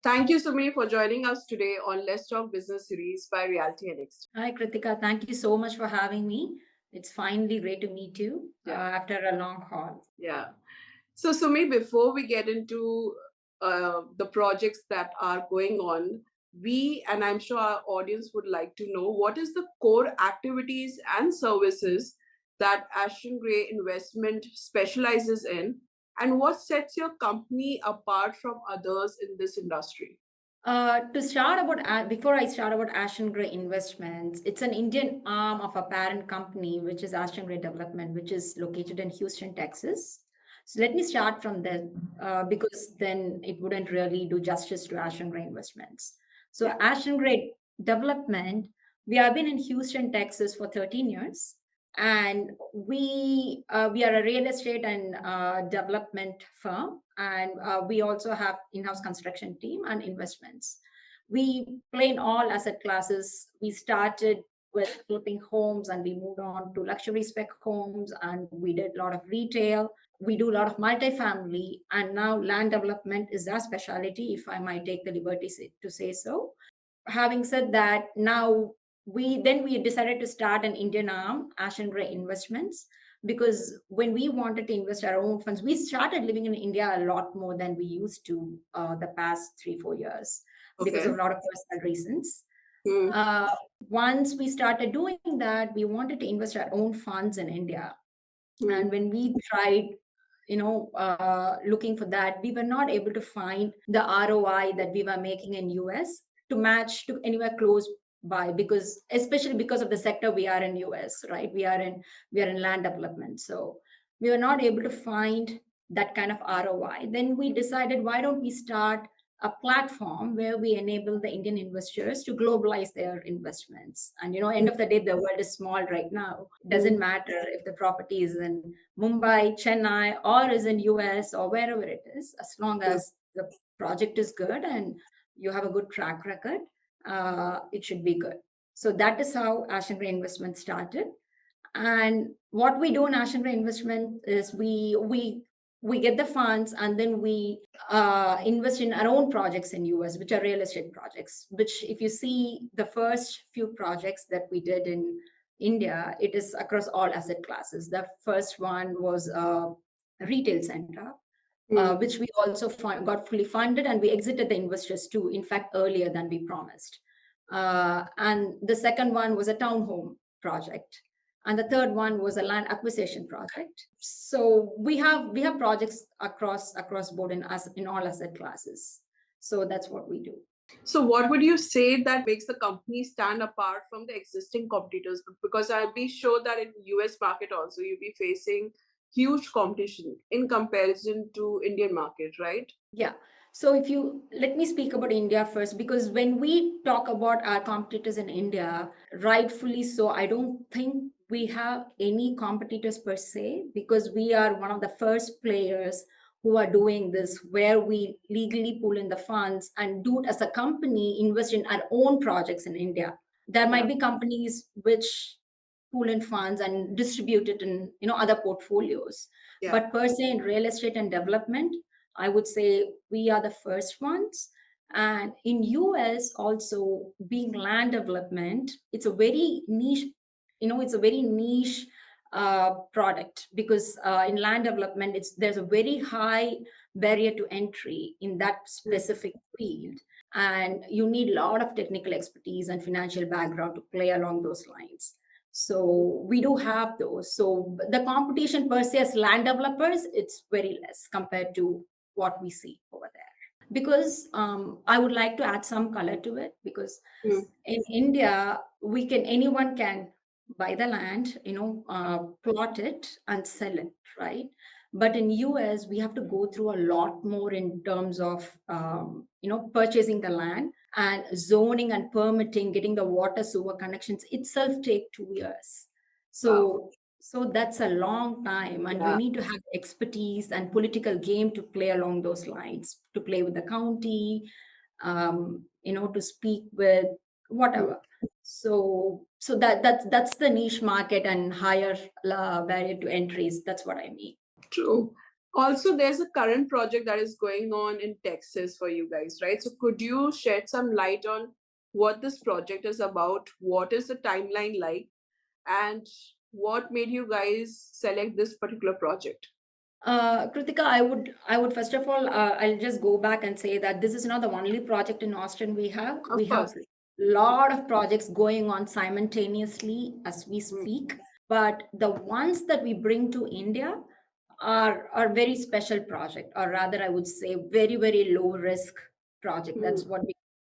Thank you, Sumi, for joining us today on Let's Talk Business series by RealtyNXT. Hi, Kritika. Thank you so much for having me. It's finally great to meet you after a long haul. Yeah. So, Sumi, before we get into the projects that are going on, and I'm sure our audience would like to know, what is the core activities and services that Ashton Gray Investment specializes in, and what sets your company apart from others in this industry? Before I start about Ashton Gray Investments, it's an Indian arm of a parent company, which is Ashton Gray Development, which is located in Houston, Texas. So let me start from there because then it wouldn't really do justice to Ashton Gray Investments. So Ashton Gray Development, we have been in Houston, Texas for 13 years. And we are a real estate and development firm, and we also have in-house construction team and investments. We play in all asset classes. We started with flipping homes, and we moved on to luxury spec homes, and we did a lot of retail. We do a lot of multifamily, and now land development is our specialty, if I might take the liberty to say so. Having said that, now we decided to start an Indian arm, Ashton Gray Investments, because when we wanted to invest our own funds, we started living in India a lot more than we used to the past 3-4 years because of a lot of personal reasons. Once we started doing that, we wanted to invest our own funds in India. And when we tried looking for that, we were not able to find the ROI that we were making in US to match to anywhere close by, because especially because of the sector we are in US, right? We are in land development. So we were not able to find that kind of ROI. Then we decided, why don't we start a platform where we enable the Indian investors to globalize their investments. And end of the day, the world is small right now. It doesn't matter if the property is in Mumbai, Chennai, or is in US or wherever it is, as long as the project is good and you have a good track record, it should be good. So that is how Ashton Gray Investment started. And what we do in Ashton Gray Investment is we get the funds, and then we invest in our own projects in US, which are real estate projects. Which, if you see the first few projects that we did in India, it is across all asset classes. The first one was a retail center, which we also got fully funded, and we exited the investors too, in fact, earlier than we promised. And the second one was a townhome project. And the third one was a land acquisition project. So we have projects across board in all asset classes. So that's what we do. So, what would you say that makes the company stand apart from the existing competitors? Because I'll be sure that in US market also you'll be facing huge competition in comparison to Indian market, right? Yeah. So if you let me speak about India first, because when we talk about our competitors in India, rightfully so, I don't think we have any competitors per se, because we are one of the first players who are doing this, where we legally pull in the funds and do it as a company, invest in our own projects in India. There might be companies which pool in funds and distribute it in other portfolios. But per se in real estate and development, I would say we are the first ones. And in US also, being land development, it's a very niche, it's a very niche product, because in land development, there's a very high barrier to entry in that specific field. And you need a lot of technical expertise and financial background to play along those lines. So we do have those. So the competition per se as land developers, it's very less compared to what we see over there. Because I would like to add some color to it, because in India, anyone can buy the land, plot it and sell it, right? But in US, we have to go through a lot more in terms of, purchasing the land, and zoning and permitting, getting the water sewer connections itself take 2 years. So that's a long time, and you need to have expertise and political game to play along those lines, to play with the county, to speak with whatever. So that's the niche market and higher barrier to entries. That's what I mean. True. Also, there's a current project that is going on in Texas for you guys, right? So, could you shed some light on what this project is about? What is the timeline like? And what made you guys select this particular project? Kritika, I would first of all, I'll just go back and say that this is not the only project in Austin we have. Of We have course. a lot of projects going on simultaneously as we Mm. speak. But the ones that we bring to India are very special project, or rather, I would say very low risk project. That's Mm. what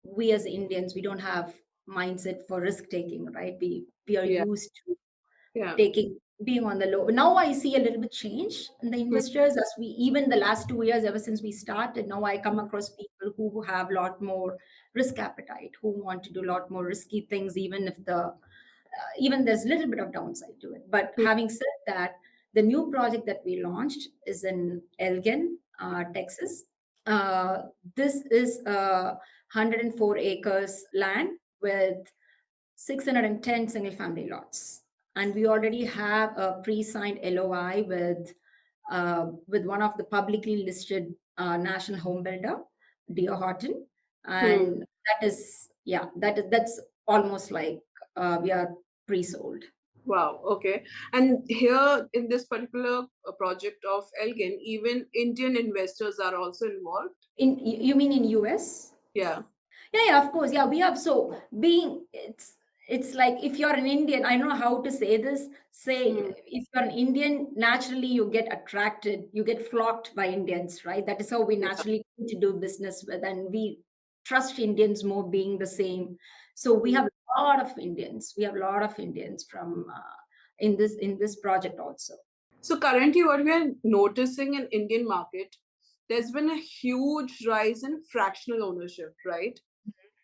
we as Indians, we don't have mindset for risk taking, right? We are Yeah. used to Yeah. taking being on the low. Now I see a little bit change in the Mm. investors as we even the last 2 years ever since we started. Now I come across people who have a lot more risk appetite, who want to do a lot more risky things, even if even there's a little bit of downside to it. But Mm. having said that, the new project that we launched is in Elgin, Texas. Uh, this is 104 acres land with 610 single family lots. And we already have a pre-signed LOI with one of the publicly listed national home builder, D.R. Horton. Mm. And that is, yeah, that's almost like we are pre-sold. Wow. Okay. And here in this particular project of Elgin, even Indian investors are also involved. You mean in US? Yeah. Yeah, of course. Yeah, we have. So being it's like if you're an Indian, I don't know how to say this. Say Mm. if you're an Indian, naturally you get attracted, you get flocked by Indians, right? That is how we Yeah. naturally need to do business with, and we trust Indians more being the same. So we Mm. have a lot of Indians. We have a lot of Indians from in this project also. So currently, what we are noticing in Indian market, there's been a huge rise in fractional ownership, right?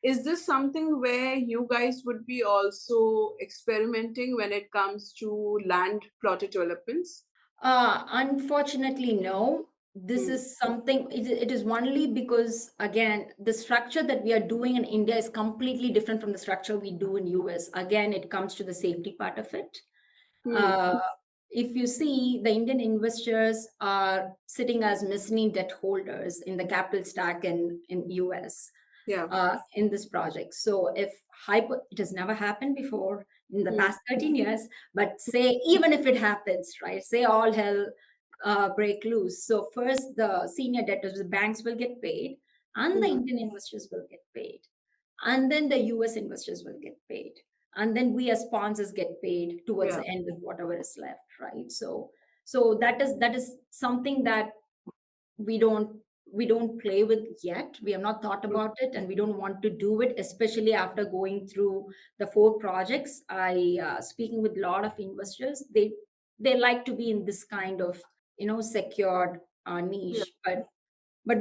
Is this something where you guys would be also experimenting when it comes to land plotted developments? Unfortunately, no. This Mm. is something, it is only because, again, the structure that we are doing in India is completely different from the structure we do in US. Again, it comes to the safety part of it. Mm. Uh, if you see, the Indian investors are sitting as mezzanine debt holders in the capital stack in US Yeah. in this project. So if it has never happened before in the Mm. past 13 years, but say even if it happens, right? Say all hell break loose. So first the senior debtors, the banks will get paid, and the Mm. Indian investors will get paid, and then the US investors will get paid, and then we as sponsors get paid towards Yeah. the end with whatever is left, right? So that is something that we don't we don't play with yet. We have not thought Mm. about it, and we don't want to do it, especially after going through the 4 projects. I speaking with a lot of investors, they like to be in this kind of secured Yeah. niche. But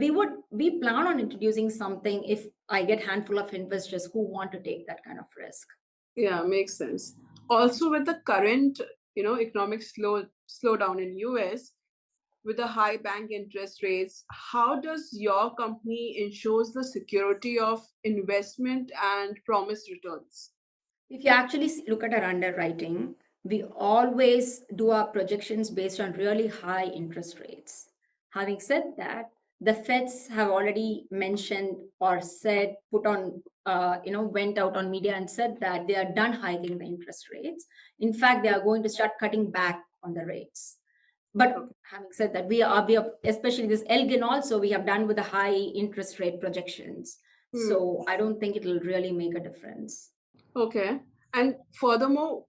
we plan on introducing something if I get handful of investors who want to take that kind of risk. Yeah, makes sense. Also, with the current, economic slowdown in US, with the high bank interest rates, how does your company ensures the security of investment and promised returns? If you actually look at our underwriting, we always do our projections based on really high interest rates. Having said that, the Feds have already mentioned or said, went out on media and said that they are done hiking the interest rates. In fact, they are going to start cutting back on the rates. But Okay. having said that, we are especially this Elgin also, we have done with the high interest rate projections. Hmm. So I don't think it will really make a difference. Okay. And furthermore,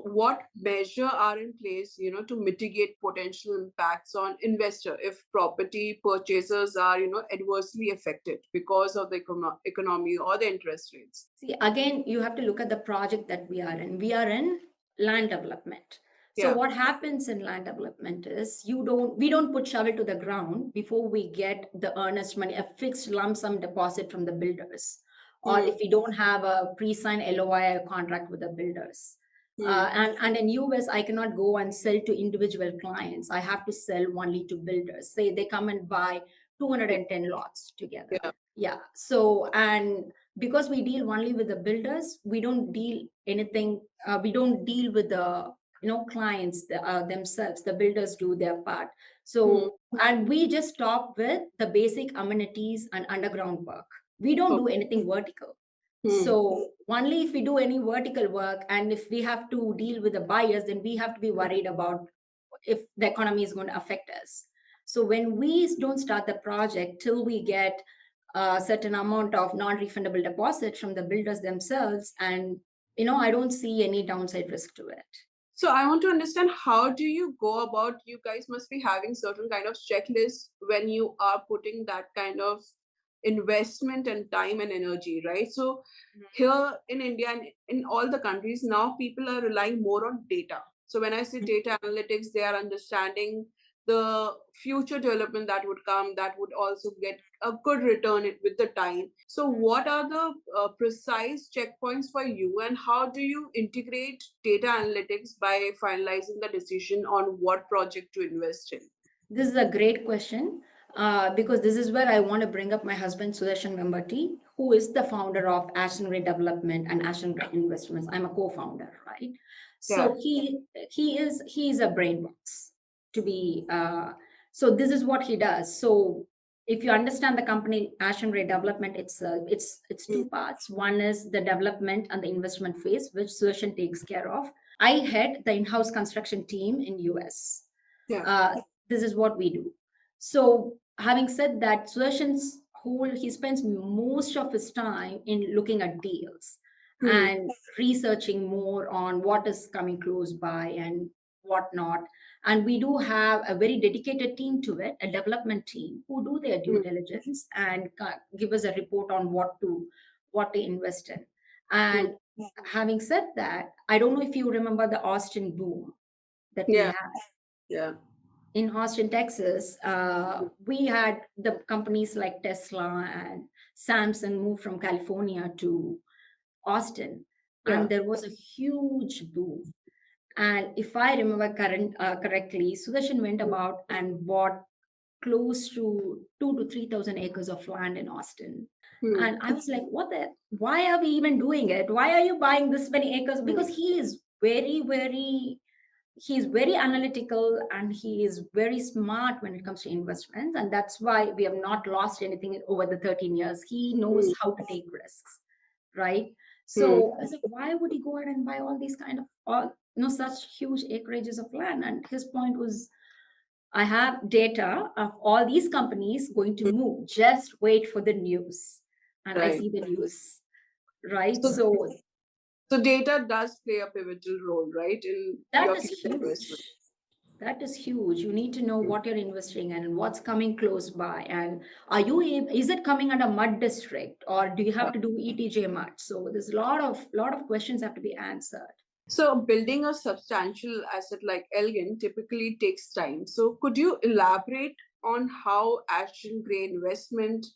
what measure are in place, to mitigate potential impacts on investor if property purchasers are, adversely affected because of the economy or the interest rates? See, again, you have to look at the project that we are in. We are in land development. So Yeah. what happens in land development is we don't put shovel to the ground before we get the earnest money, a fixed lump sum deposit from the builders, or Hmm. if we don't have a pre-signed LOI or contract with the builders. Hmm. And in US, I cannot go and sell to individual clients. I have to sell only to builders. Say they come and buy Yeah. 210 lots together. Yeah. Yeah. So, and because we deal only with the builders, we don't deal anything. We don't deal with the clients themselves, the builders do their part. So, and we just stop with the basic amenities and underground work. We don't do anything vertical. So only if we do any vertical work, and if we have to deal with the buyers, then we have to be worried about if the economy is going to affect us. So when we don't start the project till we get a certain amount of non-refundable deposit from the builders themselves, and I don't see any downside risk to it. So I want to understand, how do you go about, you guys must be having certain kind of checklists when you are putting that kind of investment and time and energy, right? So here in India and in all the countries now, people are relying more on data. So when I say data analytics, they are understanding the future development that would come, that would also get a good return with the time. So what are the precise checkpoints for you, and how do you integrate data analytics by finalizing the decision on what project to invest in? This is a great question, because this is where I want to bring up my husband, Sudarshan Vembati, who is the founder of Ashton Ray Development and Ashton Ray Investments. I'm a co-founder, right? So he is a brain box to be. So this is what he does. So if you understand the company Ashton Ray Development, it's two parts. One is the development and the investment phase, which Sudarshan takes care of. I head the in-house construction team in US. This is what we do. So having said that, Sudarshan's he spends most of his time in looking at deals and researching more on what is coming close by and whatnot. And we do have a very dedicated team to it, a development team who do their due diligence and give us a report on what to invest in. And having said that, I don't know if you remember the Austin boom that we had. In Austin, Texas, we had the companies like Tesla and Samsung move from California to Austin, and there was a huge boom. And if I remember correctly, Sudarshan went about and bought close to 2,000 to 3,000 acres of land in Austin. And I was like, why are we even doing it? Why are you buying this many acres? Because he is he's very analytical and he is very smart when it comes to investments, and that's why we have not lost anything over the 13 years. He knows how to take risks, right? So I said, why would he go ahead and buy all these kind of such huge acreages of land? And his point was, I have data of all these companies going to move, just wait for the news. And I see the news, right? So data does play a pivotal role, right, in your future investment. That is huge. You need to know what you're investing in and what's coming close by. And is it coming under mud district, or do you have to do ETJ mud? So there's a lot of questions have to be answered. So building a substantial asset like Elgin typically takes time. So could you elaborate on how Ashton Gray investment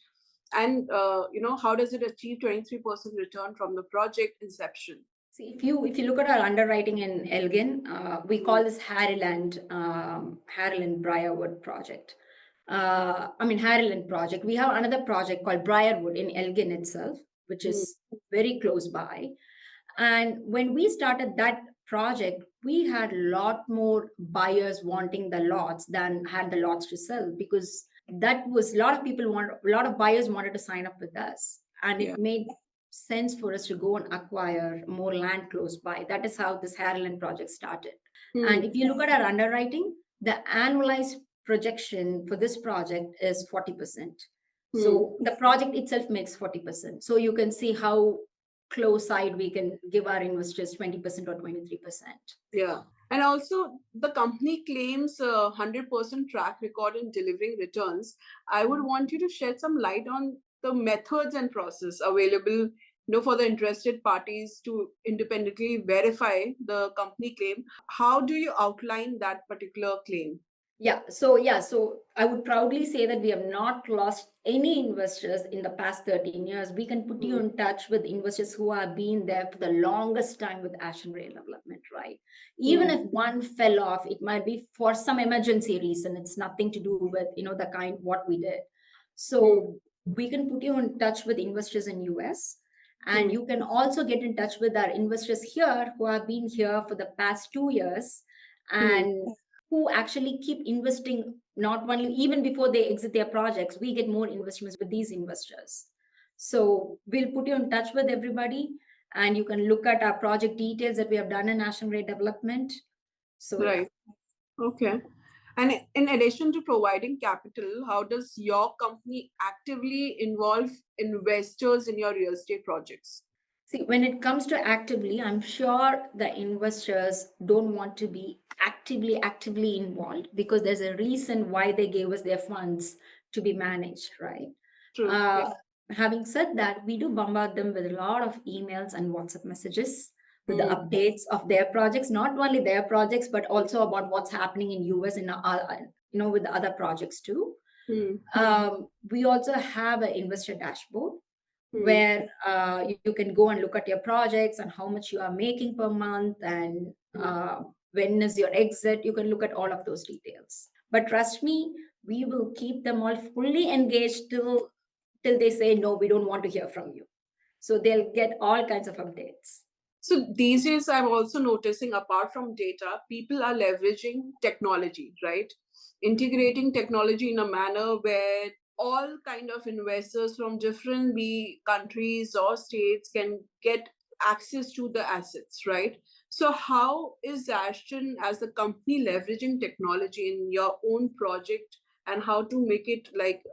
and how does it achieve 23% return from the project inception? See, if you look at our underwriting in Elgin, we call this Harryland Briarwood project. Harryland project. We have another project called Briarwood in Elgin itself, which is very close by. And when we started that project, we had a lot more buyers wanting the lots than had the lots to sell, because that was a lot of buyers wanted to sign up with us, and it made sense for us to go and acquire more land close by. That is how this Harryland project started. And if you look at our underwriting, the annualized projection for this project is 40%. So the project itself makes 40%. So you can see how close side we can give our investors 20% or 23%. Yeah. And also the company claims a 100% track record in delivering returns. I would want you to shed some light on the methods and process available for the interested parties to independently verify the company claim. How do you outline that particular claim? So I would proudly say that we have not lost any investors in the past 13 years. We can put you in touch with investors who have been there for the longest time with Ashton Ray Development, right? Even if one fell off, it might be for some emergency reason. It's nothing to do with, the kind what we did. So we can put you in touch with investors in US. And you can also get in touch with our investors here who have been here for the past 2 years and who actually keep investing, not only even before they exit their projects, we get more investments with these investors. So we'll put you in touch with everybody, and you can look at our project details that we have done in national grid development. So Right. Okay. And in addition to providing capital, how does your company actively involve investors in your real estate projects? see, when it comes to actively, I'm sure the investors don't want to be actively involved, because there's a reason why they gave us their funds to be managed, right? True. Uh, Yeah. Having said that, we do bombard them with a lot of emails and WhatsApp messages with the updates of their projects, not only their projects, but also about what's happening in US and with the other projects too. We also have an investor dashboard where you can go and look at your projects and how much you are making per month, and when is your exit. You can look at all of those details. But trust me, we will keep them all fully engaged till they say no, we don't want to hear from you. So they'll get all kinds of updates. So these days, I'm also noticing, apart from data, people are leveraging technology, right? Integrating technology in a manner where all kind of investors from different countries or states can get access to the assets, right? So how is Ashton as a company leveraging technology in your own project, and how to make it like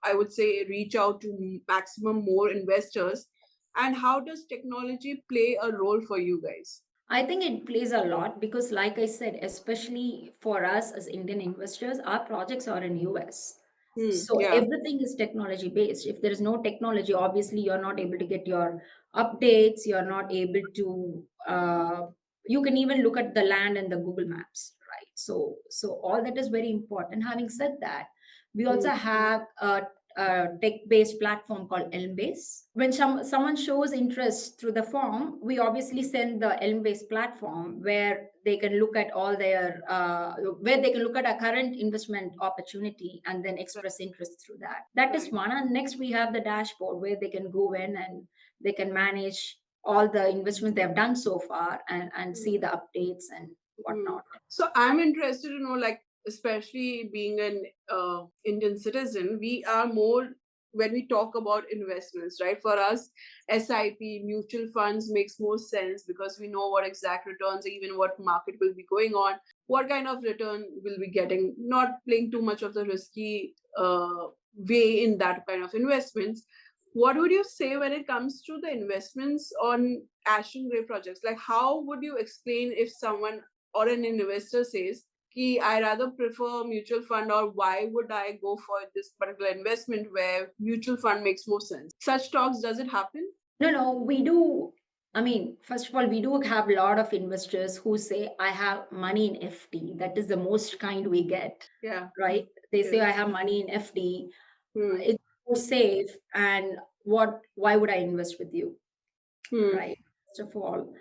I would say reach out to maximum more investors, and how does technology play a role for you guys? I think it plays a lot because, like I said, especially for us as Indian investors, our projects are in US. So Yeah. everything is technology based. If there is no technology, obviously you're not able to get your updates. You're not able to. You can even look at the land and the Google Maps, right? So all that is very important. Having said that, we also have a tech-based platform called Elm-Base. When someone shows interest through the form, we obviously send the Elm-Base platform where they can look at all their where they can look at a current investment opportunity and then express interest through that. That is Right. one. And next we have the dashboard where they can go in and they can manage all the investments they have done so far and see the updates and whatnot. So I'm interested to know, like, especially being an Indian citizen, we are more when we talk about investments, right? For us, SIP mutual funds makes more sense because we know what exact returns, even what market will be going on, what kind of return will be getting. Not playing too much of the risky way in that kind of investments. What would you say when it comes to the investments on Ashton Gray projects? Like, how would you explain if someone or an investor says, Ki, I rather prefer mutual fund, or why would I go for this particular investment where mutual fund makes more sense? Such talks, does it happen? No, we do. I mean, first of all, we do have a lot of investors who say, I have money in FD. That is the most kind we get. Yeah. Right? They say, Yes. I have money in FD. Hmm. It's more safe. And why would I invest with you? Right? First of all,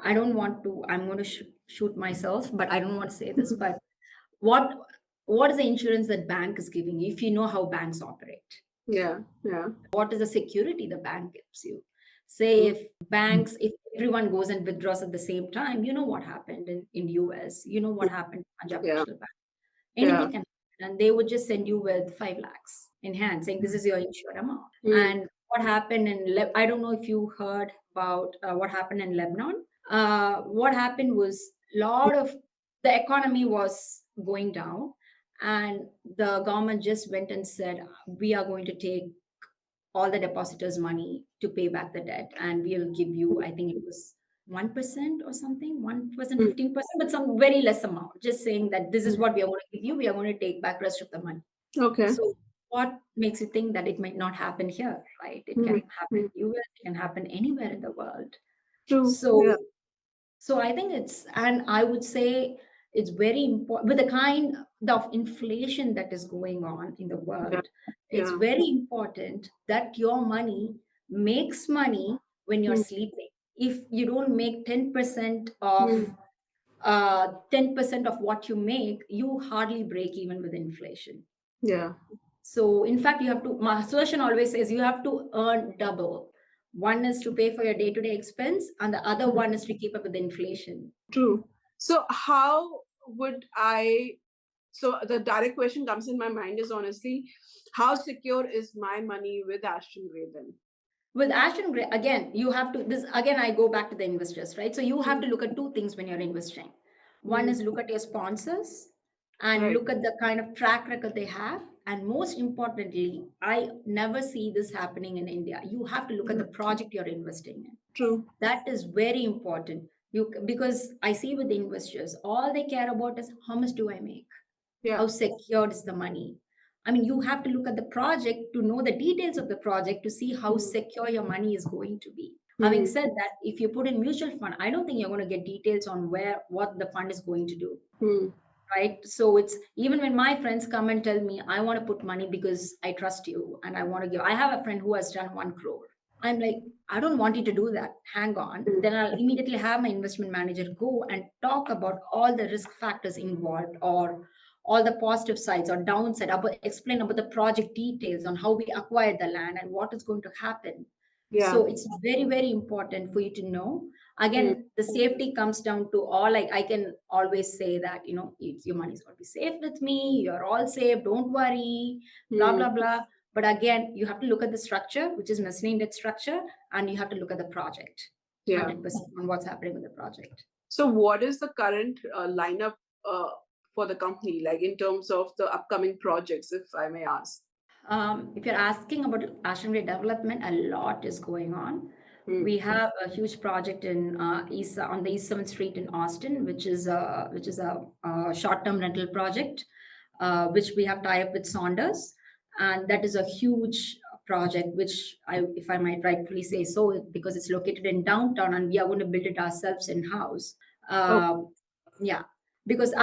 I don't want to, I'm going to shoot myself, but I don't want to say this. But what what is the insurance that bank is giving you if you know how banks operate? Yeah. Yeah. What is the security the bank gives you? Say if everyone goes and withdraws at the same time, you know what happened in US, you know what happened to Punjab Yeah. National Bank. Yeah. Anything can happen, and they would just send you with 5 lakhs in hand, saying this is your insured amount. And what happened I don't know if you heard about what happened in Lebanon. What happened was lot of the economy was going down, and the government just went and said we are going to take all the depositors' money to pay back the debt, and we'll give you, I think it was 1% or something, 1%, 15%, but some very less amount, just saying that this is what we are going to give you, we are going to take back rest of the money. Okay. So what makes you think that it might not happen here, right? It can happen in US, it can happen anywhere in the world. True. So Yeah. so I think and I would say it's very important with the kind of inflation that is going on in the Yeah. world. It's Yeah. very important that your money makes money when you're Hmm. sleeping. If you don't make 10% of 10% of what you make, you hardly break even with inflation. Yeah. So in fact, you have to, my association always says you have to earn double One is to pay for your day-to-day expense, and the other one is to keep up with the inflation. True. So how would I? So the direct question comes in my mind is honestly, how secure is my money with Ashton Gray then? With Ashton Gray, again, you have to, this again, I go back to the investors, right? So you have to look at two things when you're investing. One is look at your sponsors and Right. look at the kind of track record they have. And most importantly, I never see this happening in India. You have to look at the project you're investing in. True. That is very important. Because I see with the investors, all they care about is how much do I make? Yeah. How secured is the money? I mean, you have to look at the project to know the details of the project to see how secure your money is going to be. Having said that, if you put in mutual fund, I don't think you're going to get details on what the fund is going to do. Right. So it's even when my friends come and tell me, I want to put money because I trust you and I want to give. I have a friend who has done 1 crore. I'm like, I don't want you to do that. Hang on. Then I'll immediately have my investment manager go and talk about all the risk factors involved or all the positive sides or downside, explain about the project details on how we acquired the land and what is going to happen. Yeah. So it's very, very important for you to know. Again, the safety comes down to all, like I can always say that, your money's going to be safe with me. You're all safe. Don't worry, blah, blah, blah. But again, you have to look at the structure, which is mezzanine debt structure, and you have to look at the project, Yeah. 100% on what's happening with the project. So what is the current lineup for the company, like in terms of the upcoming projects, if I may ask? If you're asking about Ashton Gray development, a lot is going on. We have a huge project in on the East 7th Street in Austin, which is a short-term rental project, which we have tie up with Saunders, and that is a huge project, which if I might rightfully say so, because it's located in downtown, and we are going to build it ourselves in house. Yeah, because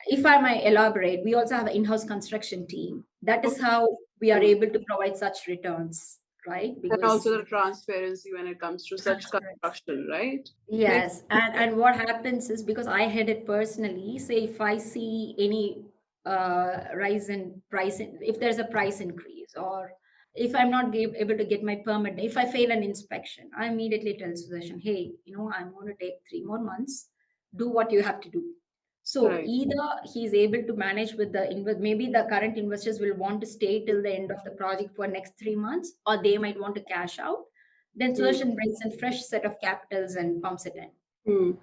if I might elaborate, we also have an in-house construction team. That is how we are able to provide such returns, right? And also Because the transparency when it comes to such construction, right? yes, and what happens is, because I had it personally, say if I see any rise in price, if there's a price increase, or if I'm not able to get my permit, if I fail an inspection, I immediately tell Sudarshan, hey, I'm going to take 3 more months. Do what you have to do. So Right. either he's able to manage with maybe the current investors will want to stay till the end of the project for next 3 months, or they might want to cash out. Then Sudarshan brings in fresh set of capitals and pumps it in.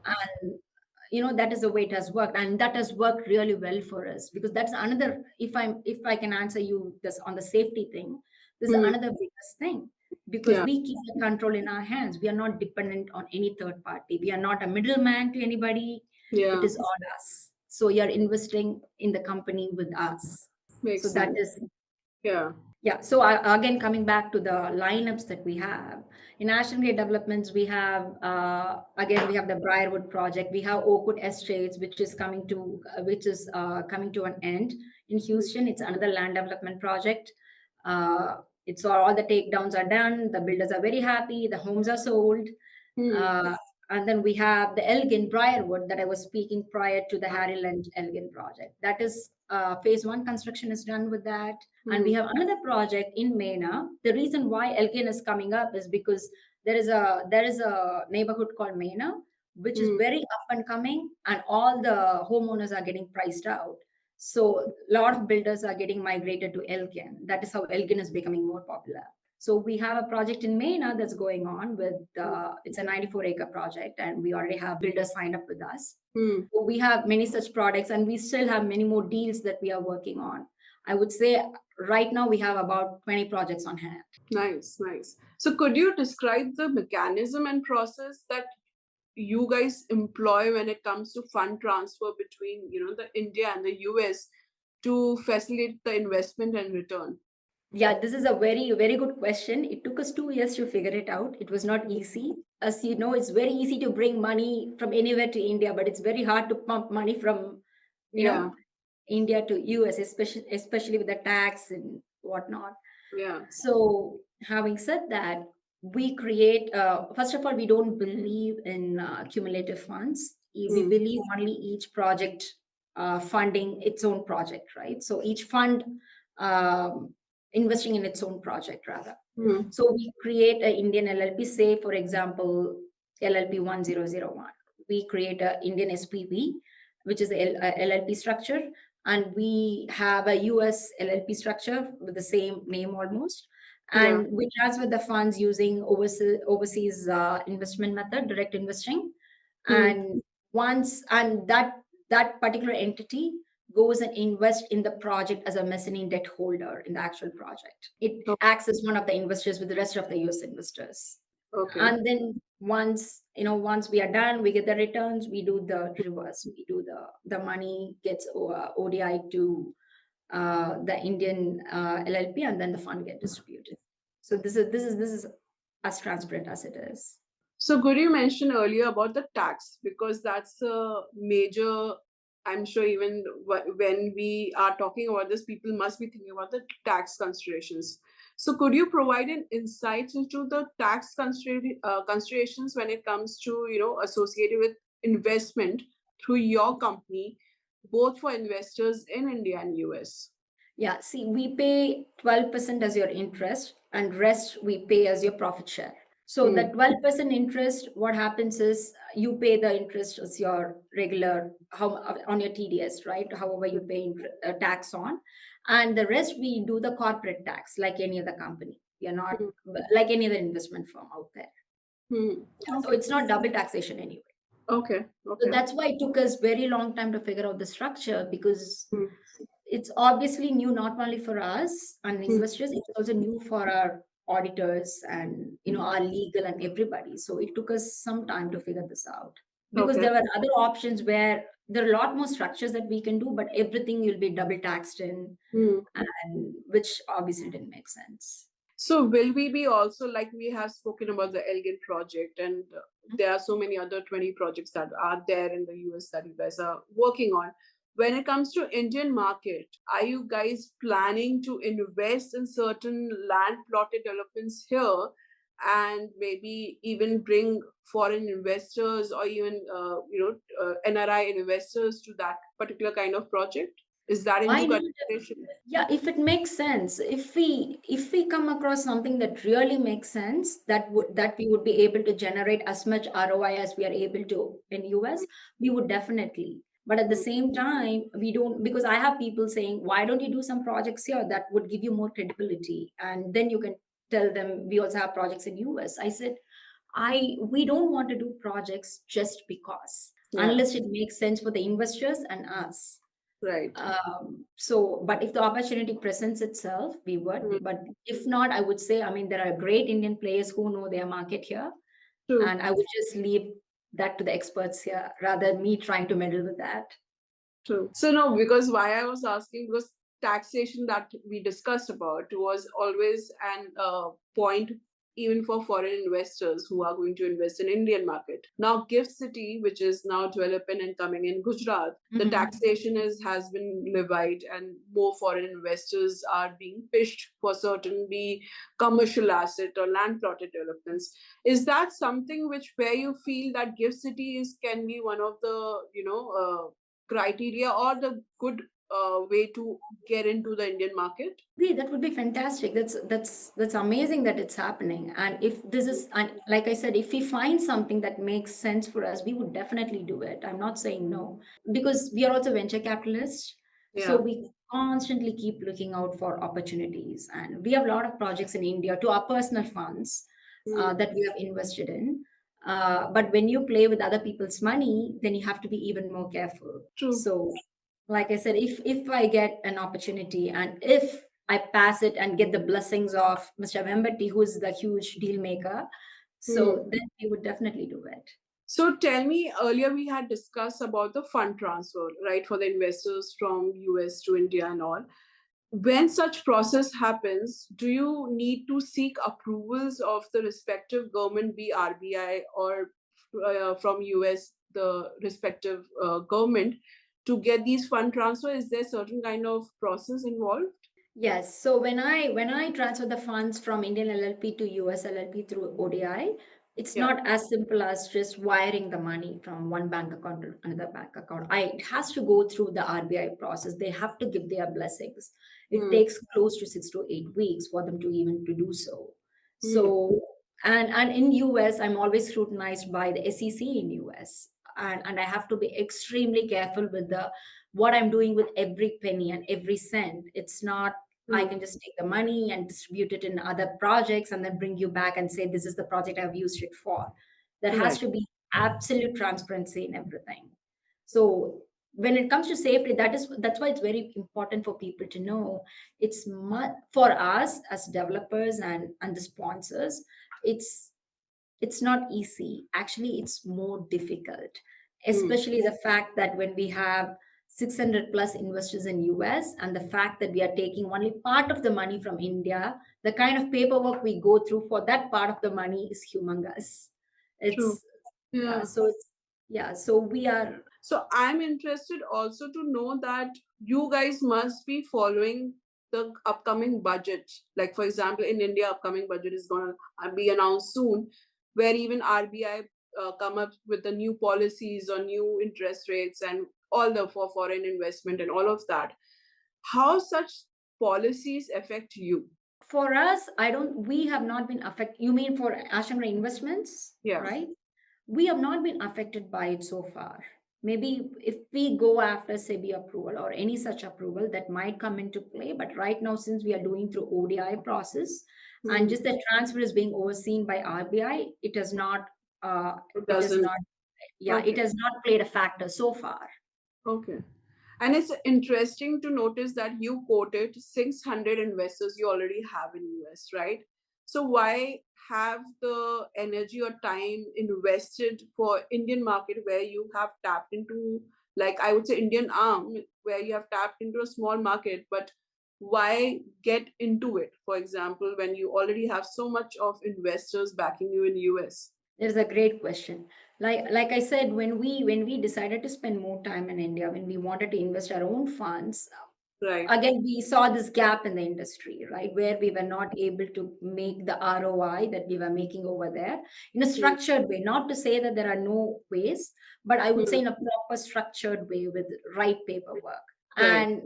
And that is the way it has worked, and that has worked really well for us, because that's another, if I can answer you this on the safety thing, this is another biggest thing, because Yeah. we keep the control in our hands. We are not dependent on any third party. We are not a middleman to anybody. Yeah. It is all us. So you're investing in the company with us. Makes So that sense. is, Yeah. yeah. So again, coming back to the lineups that we have in Ashton Gray Developments, we have again we have the Briarwood project. We have Oakwood Estates, which is coming to an end in Houston. It's another land development project. It's all the takedowns are done. The builders are very happy. The homes are sold. And then we have the Elgin Briarwood that I was speaking prior to the Harry Land Elgin project. That is phase 1 construction is done with that. And we have another project in Mena. The reason why Elgin is coming up is because there is a neighborhood called Mena, which is very up and coming, and all the homeowners are getting priced out. So a lot of builders are getting migrated to Elgin. That is how Elgin is becoming more popular. So we have a project in Mena that's going on with, it's a 94-acre project, and we already have builders signed up with us. So we have many such products, and we still have many more deals that we are working on. I would say right now we have about 20 projects on hand. Nice, nice. So could you describe the mechanism and process that you guys employ when it comes to fund transfer between, the India and the US to facilitate the investment and return? Yeah, this is a very, very good question. It took us 2 years to figure it out. It was not easy. As you know, it's very easy to bring money from anywhere to India, but it's very hard to pump money from, India to US, especially with the tax and whatnot. Yeah. So, having said that, we create, first of all, we don't believe in cumulative funds. We believe only each project funding its own project, right? So each fund, um, investing in its own project rather. Hmm. So we create an Indian LLP, say for example, LLP 1001. We create an Indian SPV, which is the LLP structure, and we have a US LLP structure with the same name almost. Yeah. And we transfer the funds using overseas investment method, direct investing. Hmm. And once and that particular entity goes and invest in the project as a mezzanine debt holder in the actual project. It acts as one of the investors with the rest of the US investors. Okay. And then once we are done, we get the returns, we do the reverse. We do the money gets ODI to the Indian LLP, and then the fund get distributed. So this is as transparent as it is. So, could you mention earlier about the tax? Because that's a major, I'm sure even when we are talking about this, people must be thinking about the tax considerations. So, could you provide an insight into the tax considerations when it comes to, associated with investment through your company, both for investors in India and US? Yeah, see, we pay 12% as your interest, and rest we pay as your profit share. So the Hmm. 12% interest, what happens is you pay the interest as your regular how on your TDS, right? However you pay tax on, and the rest we do the corporate tax like any other company. We are not Hmm. like any other investment firm out there. Hmm. So Okay. it's not double taxation anyway. Okay. So Okay. that's why it took us very long time to figure out the structure, because Hmm. it's obviously new not only for us and Hmm. investors, it's also new for our auditors and our legal and everybody. So it took us some time to figure this out, because Okay. there were other options where there are a lot more structures that we can do, but everything will be double taxed in, Hmm. and which obviously didn't make sense. So will we be also, like we have spoken about the Elgin project, and there are so many other 20 projects that are there in the US that you guys are working on. When it comes to Indian market, are you guys planning to invest in certain land plotted developments here, and maybe even bring foreign investors or even NRI investors to that particular kind of project? Is that Why into not? consideration? Yeah, if it makes sense, if we come across something that really makes sense, that we would be able to generate as much ROI as we are able to in US, we would definitely. But at the same time, we don't, because I have people saying, why don't you do some projects here that would give you more credibility, and then you can tell them we also have projects in US. I said, we don't want to do projects just because, Yeah, unless it makes sense for the investors and us. right. But if the opportunity presents itself, we would. Hmm. But if not, I would say, I mean, there are great Indian players who know their market here, True. and I would just leave that to the experts here rather than me trying to meddle with that. True. So no, because why I was asking, because taxation that we discussed about was always an point even for foreign investors who are going to invest in Indian market. Now, Gift City, which is now developing and coming in Gujarat, the taxation has been levied, and more foreign investors are being pitched for certain be commercial asset or land plotted developments. Is that something which where you feel that Gift City is can be one of the criteria or the good way to get into the Indian market? That would be fantastic. That's amazing that it's happening. And if this is, and like I said, if we find something that makes sense for us, we would definitely do it. I'm not saying no, because we are also venture capitalists. So Yeah. we constantly keep looking out for opportunities, and we have a lot of projects in India to our personal funds Hmm. that we have invested in. But when you play with other people's money, then you have to be even more careful. True. So like I said, if I get an opportunity, and if I pass it and get the blessings of Mr. Vembati, who is the huge deal maker, Hmm. so then we would definitely do it. So tell me, earlier we had discussed about the fund transfer, right, for the investors from US to India and all. When such process happens, do you need to seek approvals of the respective government, be RBI or from US, the respective government, to get these fund transfer? Is there certain kind of process involved? Yes. So when I transfer the funds from Indian LLP to US LLP through ODI, it's Yeah. not as simple as just wiring the money from one bank account to another bank account. It has to go through the RBI process. They have to give their blessings. it Hmm. takes close to 6 to 8 weeks for them to even to do so. Hmm. So and in US, I'm always scrutinized by the SEC in US, and I have to be extremely careful with the what I'm doing with every penny and every cent. It's not I Hmm. can just take the money and distribute it in other projects and then bring you back and say this is the project I've used it for. There has Right. to be absolute transparency in everything. So when it comes to safety, that's why it's very important for people to know. For us as developers and the sponsors, it's it's not easy. Actually, it's more difficult, Hmm. especially the fact that when we have 600 plus investors in US and the fact that we are taking only part of the money from India, the kind of paperwork we go through for that part of the money is humongous. True. It's yeah, Yeah. so it's yeah, so we are. So I'm interested also to know that you guys must be following the upcoming budget. Like for example, in India, upcoming budget is gonna be announced soon, where even RBI come up with the new policies on new interest rates and all the for foreign investment and all of that. How such policies affect you? For us, I don't. We have not been affected. You mean for Ashton investments, Yeah. right? We have not been affected by it so far. Maybe if we go after SEBI approval or any such approval, that might come into play. But right now, since we are doing through ODI process and Hmm. just the transfer is being overseen by RBI, it has not. It It is doesn't. not. Yeah, it Okay. has not played a factor so far. Okay. And it's interesting to notice that you quoted 600 investors you already have in US, right? So why have the energy or time invested for Indian market where you have tapped into, like I would say Indian arm, where you have tapped into a small market, but why get into it, for example, when you already have so much of investors backing you in US? There's a great question. Like I said, when we decided to spend more time in India, when we wanted to invest our own funds, Right. again we saw this gap in the industry, right, where we were not able to make the ROI that we were making over there in a Hmm. structured way. Not to say that there are no ways, but I would say Hmm. in a proper structured way with right paperwork. Right.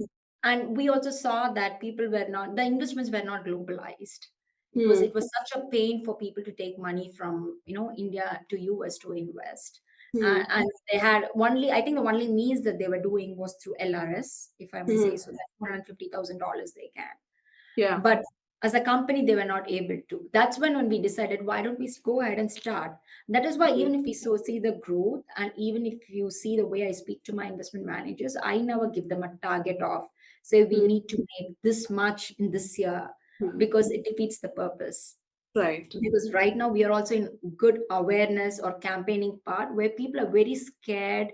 And we also saw that the investments were not globalized. Hmm. It was such a pain for people to take money from India to US to invest. Hmm. And they had only, I think the only means that they were doing was through LRS, if I may Hmm. say so, that $250,000 they can. Yeah. But as a company, they were not able to. That's when we decided, why don't we go ahead and start? That is why Hmm. even if we see the growth, and even if you see the way I speak to my investment managers, I never give them a target of, say, we Hmm. need to make this much in this year, Hmm. because it defeats the purpose. Right. Because right now we are also in good awareness or campaigning part where people are very scared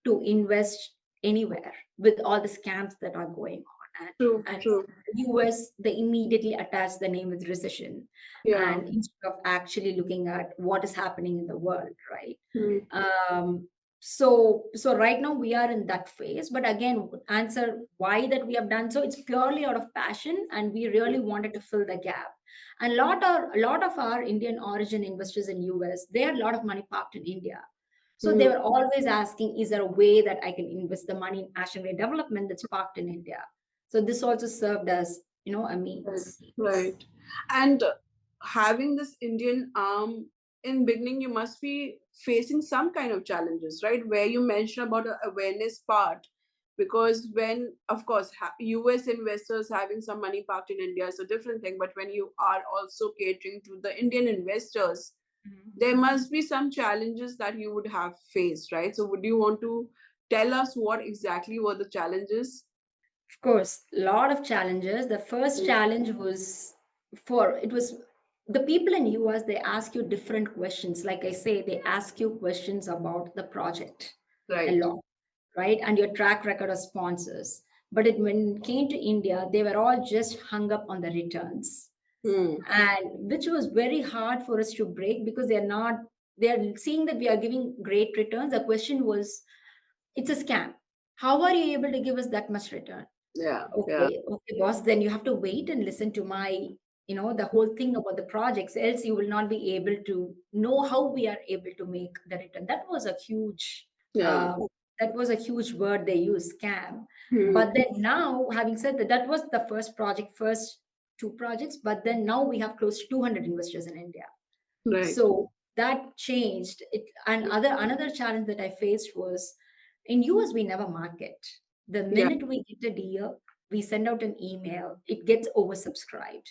to invest anywhere with all the scams that are going on. True. And True. US, they immediately attach the name with recession, Yeah. and instead of actually looking at what is happening in the world, right? Hmm. um, so right now we are in that phase, but again, answer why that we have done so, it's purely out of passion, and we really wanted to fill the gap. And a lot of our Indian origin investors in US, they had a lot of money parked in India. So they Hmm. were always asking, is there a way that I can invest the money in Asian way development that's parked in India? So this also served as, a Right. means. Right. And having this Indian arm in beginning, you must be facing some kind of challenges, right? Where you mentioned about the awareness part, because when, of course, US investors having some money parked in India is a different thing. But when you are also catering to the Indian investors, there must be some challenges that you would have faced, right? So, would you want to tell us what exactly were the challenges? Of course, a lot of challenges. The first Mm. challenge was it was the people in US, they ask you different questions. Like I say, they ask you questions about the project a Right. lot, right? And your track record of sponsors. But when it came to India, they were all just hung up on the returns. Hmm. And which was very hard for us to break, because they're seeing that we are giving great returns. The question was, it's a scam. How are you able to give us that much return? Yeah. Yeah. Okay, boss, then you have to wait and listen to the whole thing about the projects, else you will not be able to know how we are able to make the return. That was a huge Yeah. That was a huge word they used, scam. Hmm. But then now, having said that, that was the first project, first two projects. But then now we have close to 200 investors in India. Right. So that changed it. And another challenge that I faced was in US we never market. The Yeah. minute we get a deal, we send out an email, it gets oversubscribed.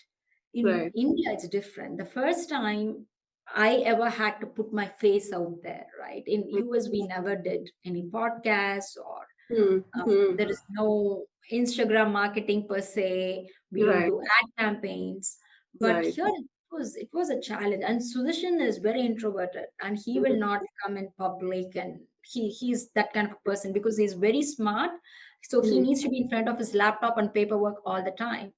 In Right. India, it's different. The first time I ever had to put my face out there, right? In US, we never did any podcasts or Hmm. Hmm. there is no Instagram marketing per se. We don't Right. do ad campaigns. But Right. here it was a challenge. And Sudarshan is very introverted and he will Hmm. not come in public and he's that kind of a person because he's very smart. So he Hmm. needs to be in front of his laptop and paperwork all the time.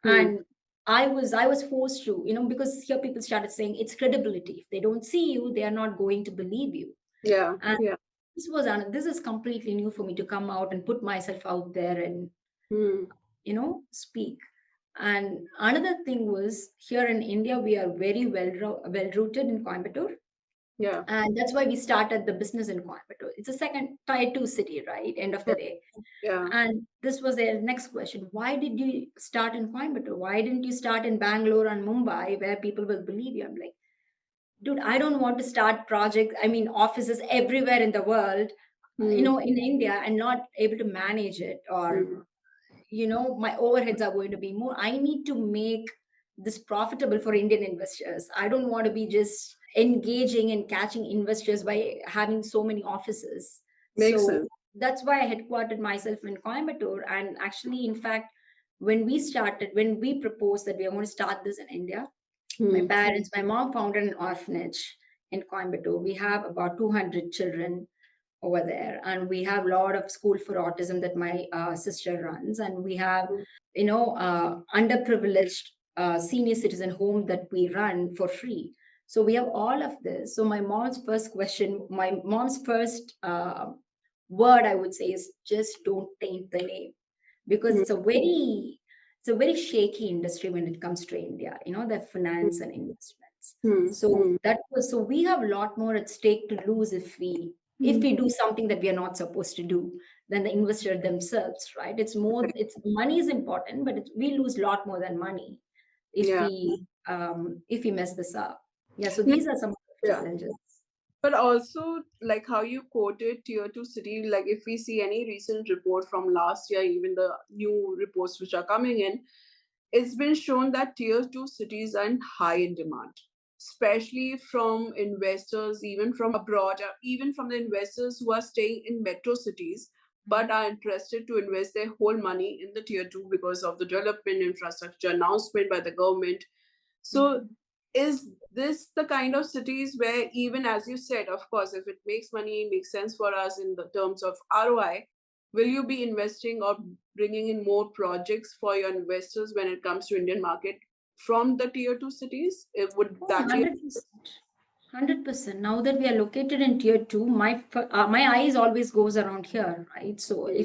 Hmm. And I was forced to, because here people started saying it's credibility. If they don't see you, they are not going to believe you. Yeah. And Yeah. this is completely new for me to come out and put myself out there and Hmm. speak. And another thing was here in India, we are very well rooted in Coimbatore. Yeah. And that's why we started the business in Coimbatore. It's a second tier two city, right? End of the day. Yeah. And this was their next question. Why did you start in Coimbatore? Why didn't you start in Bangalore and Mumbai where people will believe you? I'm like, dude, I don't want to start projects, I mean, offices everywhere in the world, Hmm. in India and not able to manage it, or Hmm. my overheads are going to be more. I need to make this profitable for Indian investors. I don't want to be just engaging and catching investors by having so many offices. Makes So sense. that's why I headquartered myself in Coimbatore. And actually, in fact, when we proposed that we are going to start this in India, Hmm. my mom founded an orphanage in Coimbatore. We have about 200 children over there, and we have a lot of school for autism that my sister runs, and we have underprivileged senior citizen home that we run for free. So we have all of this. So my mom's first word I would say is just don't taint the name, because Hmm. it's a very shaky industry when it comes to India, the finance and investments. Hmm. So Hmm. we have a lot more at stake to lose if Hmm. we do something that we are not supposed to do than the investor themselves, right? It's money is important, but we lose a lot more than money Yeah. if we mess this up. Yeah, so No, these are some of the yeah. challenges. But also, like how you quoted tier two city, like if we see any recent report from last year, even the new reports which are coming in, it's been shown that tier two cities are in high in demand, especially from investors, even from abroad, or even from the investors who are staying in metro cities but are interested to invest their whole money in the tier two because of the development infrastructure announcement by the government. So, Mhm. is this the kind of cities where, even as you said, of course, if it makes money, makes sense for us in the terms of ROI, will you be investing or bringing in more projects for your investors when it comes to Indian market from the tier two cities? Would Oh, that be? 100%. 100%. Now that we are located in tier two, my eyes always goes around here, right? So Hmm.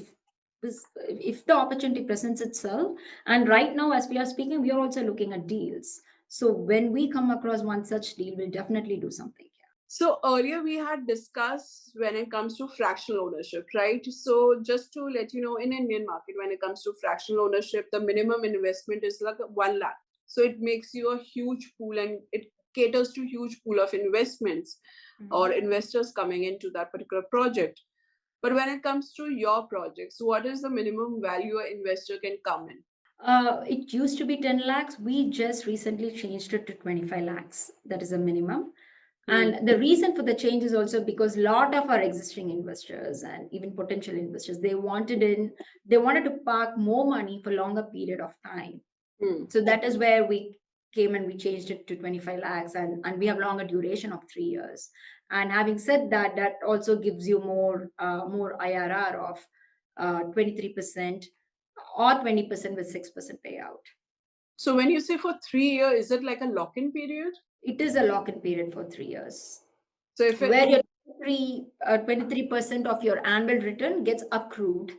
if the opportunity presents itself, and right now as we are speaking, we are also looking at deals. So when we come across one such deal, we'll definitely do something here. So earlier we had discussed when it comes to fractional ownership, right? So just to let you know, in Indian market, when it comes to fractional ownership, the minimum investment is like 1 lakh. So it makes you a huge pool and it caters to huge pool of investments or investors coming into that particular project. But when it comes to your projects, what is the minimum value an investor can come in? It used to be 10 lakhs. We just recently changed it to 25 lakhs. That is a minimum. Hmm. And the reason for the change is also because a lot of our existing investors and even potential investors, they wanted to park more money for longer period of time. Hmm. So that is where we came and we changed it to 25 lakhs, and we have longer duration of 3 years. And having said that, that also gives you more IRR of 23% or 20% with 6% payout. So when you say for 3 years, is it like a lock-in period? It is a lock-in period for 3 years, So if it where in your 23% of your annual return gets accrued,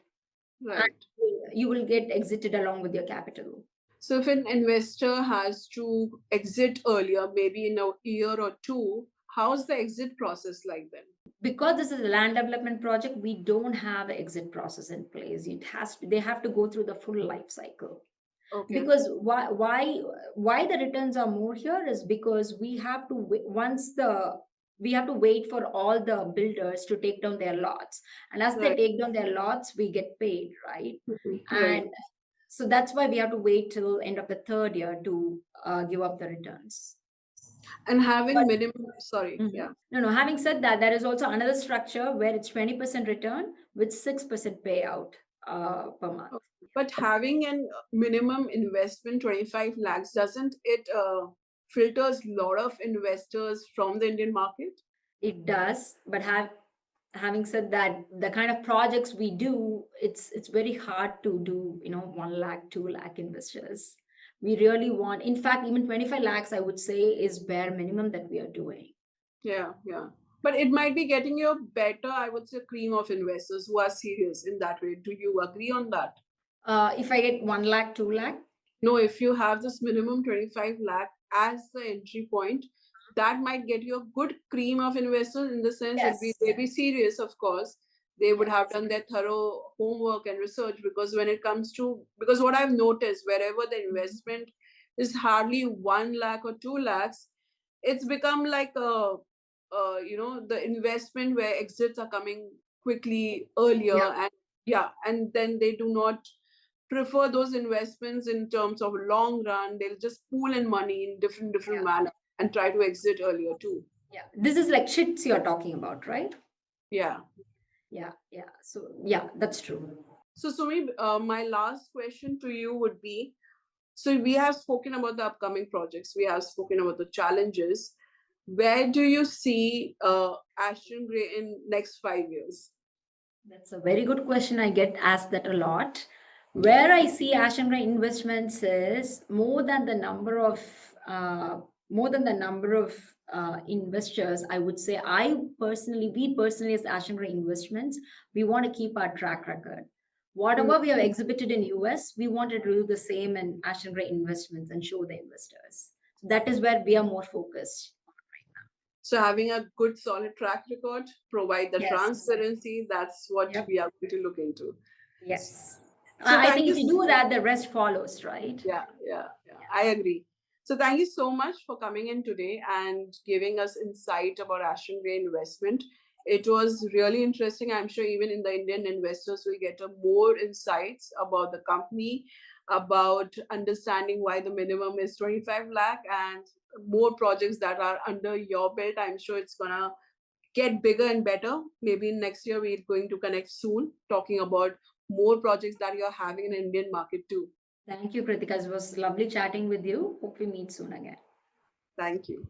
and right. you will get exited along with your capital. So if an investor has to exit earlier, maybe in a year or two, how's the exit process like then? because this is a land development project, we don't have an exit process in place. They have to go through the full life cycle. Okay. Because why the returns are more here is because we have to we have to wait for all the builders to take down their lots, and as they Right. take down their lots, we get paid, right? Right. And so that's why we have to wait till end of the third year to give up the returns. And having But minimum, sorry, mhm. yeah. No, having said that, there is also another structure where it's 20% return with 6% payout per month. But having an minimum investment 25 lakhs, doesn't it filters a lot of investors from the Indian market? It does, but having said that, the kind of projects we do, it's very hard to do, 1 lakh, 2 lakh investors. We really want, in fact, even 25 lakhs, I would say, is bare minimum that we are doing. Yeah, yeah. But it might be getting you a better, I would say, cream of investors who are serious in that way. Do you agree on that? If I get 1 lakh, 2 lakh, No, if you have this minimum 25 lakh as the entry point, that might get you a good cream of investors in the sense yes, they'd be serious, of course. They would yes, have done their thorough homework and research, because when it comes to, because what I've noticed, wherever the investment is hardly 1 lakh or 2 lakhs, it's become like the investment where exits are coming quickly earlier, yeah, and yeah, and then they do not prefer those investments in terms of long run. They'll just pool in money in different yeah, manner and try to exit earlier too. yeah. This is like shits you're talking about, right? Yeah. Yeah, yeah. So yeah, that's true. So Sumi, my last question to you would be, so we have spoken about the upcoming projects, we have spoken about the challenges. Where do you see Ashton Gray in next 5 years? That's a very good question. I get asked that a lot. Where I see Ashamra investments is more than the number of investors. I would say we personally as Ashamra Investments, we want to keep our track record. Mhm. Whatever we have exhibited in US, we want to do the same in Ashamra Investments and show the investors. That is where we are more focused. So having a good solid track record, provide the Yes. transparency, that's what Yep. we are going to look into. Yes. So I thank think you. if you do that, the rest follows, right? Yeah, I agree. So thank you so much for coming in today and giving us insight about Ashton Gray investment. It was really interesting. I'm sure even in the Indian investors will get a more insights about the company, about understanding why the minimum is 25 lakh, and more projects that are under your belt. I'm sure it's gonna get bigger and better. Maybe next year we're going to connect soon, talking about more projects that you're having in the Indian market too. Thank you, Kritika. It was lovely chatting with you. Hope we meet soon again. Thank you.